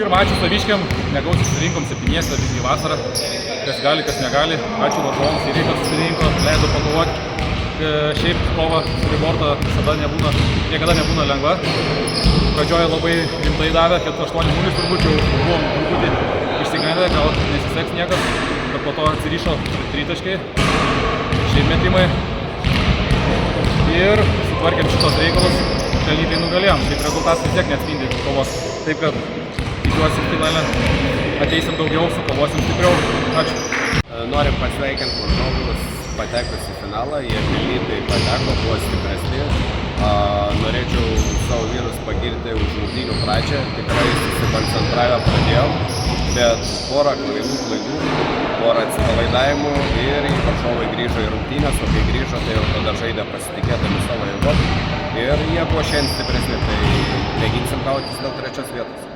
Ir mačius saviškiam, negausiai susirinkom 7, visgi vasarą, kas gali, kas negali. Ačiū varžovams ir kad susirinko, leido pakovoti. Šiaip kova su Riborta niekada nebūna lengva. Pradžioje labai rimtai davė, 4-8-0 turbūt jau buvom truputį išsigandę, gal nesiseks niekas, bet po to atsirišo tritaškiai, šiaip metimai. Ir sutvarkėm šitos reikalus, pelnytai nugalėjom. Šiaip rezultatas vis tiek neatspindi kovos. Taip kad tikiuosi finale ateisim daugiau, sukovosim stipriau. Ačiū. Norim pasveikinti varžovus patekus į finalą, jie pelnytai pateko, buvo stipresni. Norėčiau savo vyrus pagirti už rungtynių pradžią, tikrai susikoncentravę pradėjom, bet porą klaidų, porą atsipalaidavimų ir varžovai grįžo į rungtynės, o kai grįžo, tai jau tada žaidė pasitikėdami savo jėgom ir jie buvo šiandien stipresni, tai mėginsim kautis dėl 3 vietos.